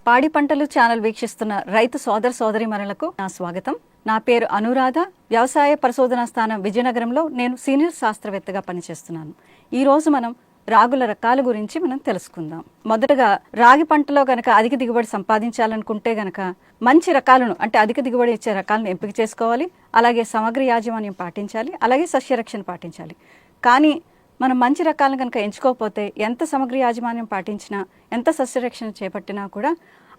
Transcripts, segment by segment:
పాడి పంటలు ఛానల్ వీక్షిస్తున్న రైతు సోదర సోదరీమణులకు నా స్వాగతం. నా పేరు అనురాధ. వ్యవసాయ పరిశోధనా స్థానం విజయనగరంలో నేను సీనియర్ శాస్త్రవేత్తగా పనిచేస్తున్నాను. ఈ రోజు మనం రాగుల రకాల గురించి మనం తెలుసుకుందాం. మొదటగా రాగి పంటలో గనక అధిక దిగుబడి సంపాదించాలనుకుంటే గనక మంచి రకాలను అంటే అధిక దిగుబడి ఇచ్చే రకాలను ఎంపిక చేసుకోవాలి. అలాగే సమగ్ర యాజమాన్యం పాటించాలి. అలాగే సస్యరక్షణ పాటించాలి. కానీ మనం మంచి రకాలను కనుక ఎంచుకోకపోతే ఎంత సమగ్ర యాజమాన్యం పాటించినా ఎంత సస్యరక్షణ చేపట్టినా కూడా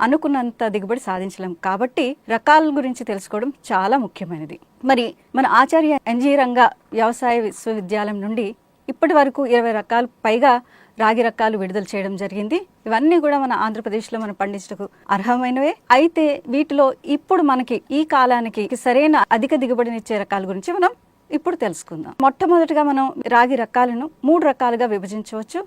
అనుకున్నంత దిగుబడి సాధించలేం. కాబట్టి రకాల గురించి తెలుసుకోవడం చాలా ముఖ్యమైనది. మరి మన ఆచార్య ఎన్జీ రంగా వ్యవసాయ విశ్వవిద్యాలయం నుండి ఇప్పటి వరకు 20 రకాలు పైగా రాగి రకాలు విడుదల చేయడం జరిగింది. ఇవన్నీ కూడా మన ఆంధ్రప్రదేశ్లో మనం పండించడానికి అర్హమైనవే. అయితే వీటిలో ఇప్పుడు మనకి ఈ కాలానికి సరైన అధిక దిగుబడినిచ్చే రకాల గురించి మనం ఇప్పుడు తెలుసుకుందాం. మొట్టమొదటిగా మనం రాగి రకాలను 3 రకాలుగా విభజించవచ్చు.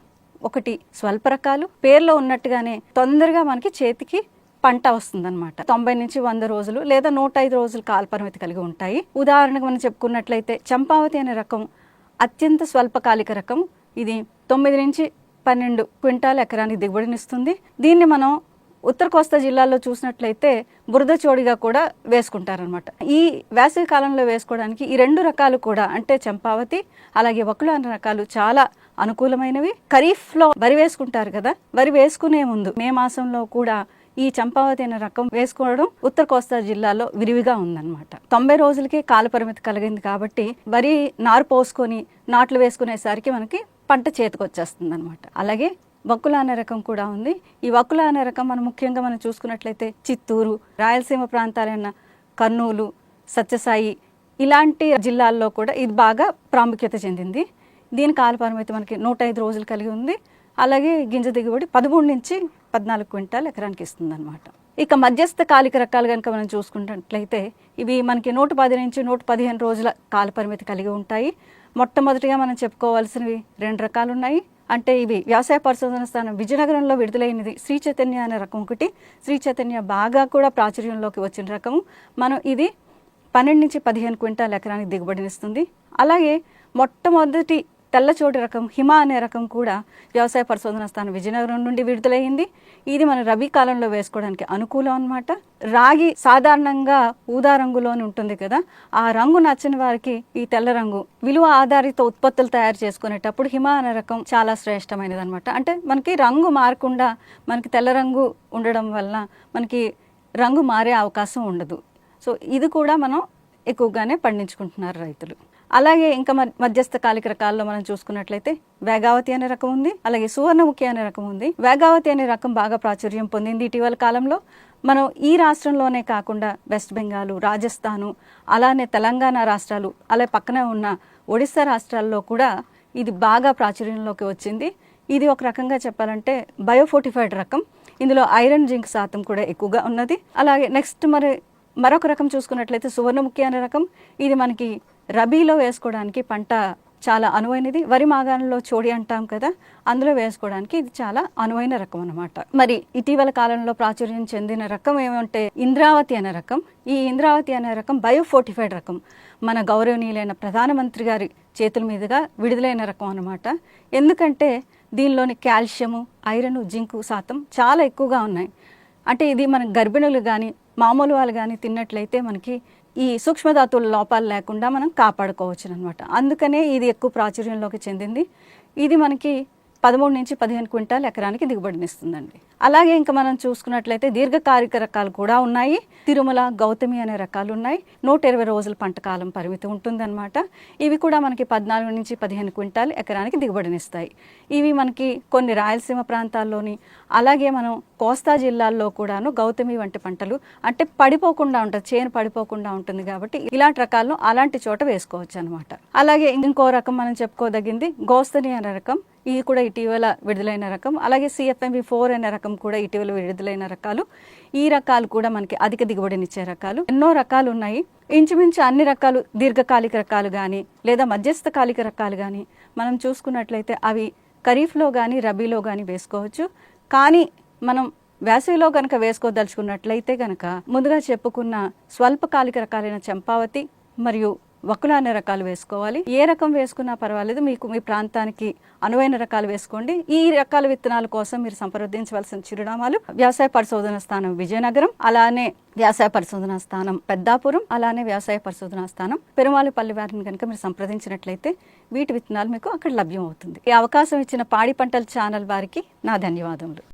ఒకటి స్వల్ప రకాలు, పేర్లో ఉన్నట్టుగానే తొందరగా మనకి చేతికి పంట వస్తుందన్నమాట. 90 నుంచి 100 రోజులు లేదా 105 రోజులు కాల పరిమితి కలిగి ఉంటాయి. ఉదాహరణకు మనం చెప్పుకున్నట్లయితే చంపావతి అనే రకం అత్యంత స్వల్పకాలిక రకం. ఇది 9 నుంచి 12 క్వింటాల్ ఎకరానికి దిగుబడినిస్తుంది. దీన్ని మనం ఉత్తర కోస్తా జిల్లాల్లో చూసినట్లయితే బురద చోడిగా కూడా వేసుకుంటారనమాట. ఈ వేసవి కాలంలో వేసుకోవడానికి ఈ 2 రకాలు కూడా అంటే చంపావతి అలాగే వకుల అనే రకాలు చాలా అనుకూలమైనవి. ఖరీఫ్లో వరి వేసుకుంటారు కదా, వరి వేసుకునే ముందు మే మాసంలో కూడా ఈ చంపావతి అనే రకం వేసుకోవడం ఉత్తర కోస్తా జిల్లాలో విరివిగా ఉందన్నమాట. 90 రోజులకే కాల పరిమితి కలిగింది కాబట్టి వరి నారు పోసుకొని నాట్లు వేసుకునేసరికి మనకి పంట చేతికి వచ్చేస్తుంది అనమాట. అలాగే వకుల అనే రకం కూడా ఉంది. ఈ వకుల అనే రకం మనం ముఖ్యంగా మనం చూసుకున్నట్లయితే చిత్తూరు, రాయలసీమ ప్రాంతాలైన కర్నూలు, సత్యసాయి ఇలాంటి జిల్లాల్లో కూడా ఇది బాగా ప్రాముఖ్యత చెందింది. దీని కాల పరిమితి మనకి 105 రోజులు కలిగి ఉంది. అలాగే గింజ దిగుబడి 13 నుంచి 14 క్వింటాల్ ఎకరానికి ఇస్తుంది అనమాట. ఇక మధ్యస్థ కాలిక రకాలు కనుక మనం చూసుకున్నట్లయితే ఇవి మనకి 110 నుంచి 115 రోజుల కాల పరిమితి కలిగి ఉంటాయి. మొట్టమొదటిగా మనం చెప్పుకోవాల్సినవి 2 రకాలు ఉన్నాయి. అంటే ఇవి వ్యవసాయ పరిశోధన స్థానం విజయనగరంలో విడుదలైనది శ్రీ చైతన్య అనే రకం ఒకటి. శ్రీ చైతన్య బాగా కూడా ప్రాచుర్యంలోకి వచ్చిన రకము. మనం ఇది 12 నుంచి 15 క్వింటాల్ ఎకరానికి దిగుబడినిస్తుంది. అలాగే మొట్టమొదటి తెల్లచోటి రకం హిమ అనే రకం కూడా వ్యవసాయ పరిశోధన స్థానం విజయనగరం నుండి విడుదలైంది. ఇది మన రబీ కాలంలో వేసుకోవడానికి అనుకూలం అన్నమాట. రాగి సాధారణంగా ఊదా రంగులోనే ఉంటుంది కదా, ఆ రంగు నచ్చని వారికి ఈ తెల్ల రంగు విలువ ఆధారిత ఉత్పత్తులు తయారు చేసుకునేటప్పుడు హిమ అనే రకం చాలా శ్రేష్టమైనది అనమాట. అంటే మనకి రంగు మారకుండా మనకి తెల్ల రంగు ఉండడం వల్ల మనకి రంగు మారే అవకాశం ఉండదు. సో ఇది కూడా మనం ఎక్కువగానే పండించుకుంటున్నారు రైతులు. అలాగే ఇంకా మధ్యస్థ కాలిక రకాల్లో మనం చూసుకున్నట్లయితే వేగావతి అనే రకం ఉంది. అలాగే సువర్ణముఖి అనే రకం ఉంది. వేగావతి అనే రకం బాగా ప్రాచుర్యం పొందింది ఇటీవల కాలంలో. మనం ఈ రాష్ట్రంలోనే కాకుండా వెస్ట్ బెంగాల్, రాజస్థాను, అలానే తెలంగాణ రాష్ట్రాలు, అలాగే పక్కనే ఉన్న ఒడిస్సా రాష్ట్రాల్లో కూడా ఇది బాగా ప్రాచుర్యంలోకి వచ్చింది. ఇది ఒక రకంగా చెప్పాలంటే బయోఫోర్టిఫైడ్ రకం. ఇందులో ఐరన్, జింక్ శాతం కూడా ఎక్కువగా ఉన్నది. అలాగే నెక్స్ట్ మరొక రకం చూసుకున్నట్లయితే సువర్ణముఖి అనే రకం. ఇది మనకి రబీలో వేసుకోవడానికి పంట చాలా అనువైనది. వరి మాగాణంలో చోడి అంటాం కదా, అందులో వేసుకోవడానికి ఇది చాలా అనువైన రకం అన్నమాట. మరి ఇటీవల కాలంలో ప్రాచుర్యం చెందిన రకం ఏమంటే ఇంద్రావతి అనే రకం. ఈ ఇంద్రావతి అనే రకం బయోఫోర్టిఫైడ్ రకం. మన గౌరవనీయులైన ప్రధానమంత్రి గారి చేతుల మీదుగా విడుదలైన రకం అన్నమాట. ఎందుకంటే దీనిలోని కాల్షియము, ఐరన్, జింకు శాతం చాలా ఎక్కువగా ఉన్నాయి. అంటే ఇది మన గర్భిణులు కానీ మామూలు వాళ్ళు కానీ తిన్నట్లయితే మనకి ఈ సూక్ష్మధాతువుల లోపాలు లేకుండా మనం కాపాడుకోవచ్చు అనమాట. అందుకనే ఇది ఎక్కువ ప్రాచుర్యంలోకి చెందింది. ఇది మనకి 13 నుంచి 15 క్వింటాల్ ఎకరానికి దిగుబడినిస్తుందండి. అలాగే ఇంకా మనం చూసుకున్నట్లయితే దీర్ఘకాలిక రకాలు కూడా ఉన్నాయి. తిరుమల, గౌతమి అనే రకాలు ఉన్నాయి. 120 రోజుల పంట కాలం పరిమితి ఉంటుందన్నమాట. ఇవి కూడా మనకి 14 నుంచి 15 క్వింటాల్ ఎకరానికి దిగుబడినిస్తాయి. ఇవి మనకి కొన్ని రాయలసీమ ప్రాంతాల్లోని అలాగే మనం కోస్తా జిల్లాల్లో కూడాను గౌతమి వంటి పంటలు అంటే పడిపోకుండా ఉంటుంది, చేను పడిపోకుండా ఉంటుంది కాబట్టి ఇలాంటి రకాలను అలాంటి చోట వేసుకోవచ్చు అనమాట. అలాగే ఇంకో రకం మనం చెప్పుకోదగింది గోస్తని అనే రకం. ఇది కూడా ఇటీవల విడుదలైన రకం. అలాగే CFMV4 అనే రకం కూడా ఇటీవల విడుదలైన రకాలు. ఈ రకాలు కూడా మనకి అధిక దిగుబడినిచ్చే రకాలు. ఎన్నో రకాలు ఉన్నాయి. ఇంచుమించు అన్ని రకాలు దీర్ఘకాలిక రకాలు కానీ లేదా మధ్యస్థ కాలిక రకాలు కానీ మనం చూసుకున్నట్లయితే అవి ఖరీఫ్లో కానీ రబీలో కానీ వేసుకోవచ్చు. కానీ మనం వేసవిలో కనుక వేసుకోదలుచుకున్నట్లయితే కనుక ముందుగా చెప్పుకున్న స్వల్పకాలిక రకాలైన చంపావతి మరియు వక్కుల అనే రకాలు వేసుకోవాలి. ఏ రకం వేసుకున్నా పర్వాలేదు, మీకు మీ ప్రాంతానికి అనువైన రకాలు వేసుకోండి. ఈ రకాల విత్తనాల కోసం మీరు సంప్రదించవలసిన చిరునామాలు వ్యవసాయ పరిశోధన స్థానం విజయనగరం, అలానే వ్యవసాయ పరిశోధన స్థానం పెద్దాపురం, అలానే వ్యవసాయ పరిశోధన స్థానం పెరుమాళపల్లి వారిని కనుక మీరు సంప్రదించినట్లయితే వీటి విత్తనాలు మీకు అక్కడ లభ్యం అవుతుంది. ఈ అవకాశం ఇచ్చిన పాడి పంటల ఛానల్ వారికి నా ధన్యవాదములు.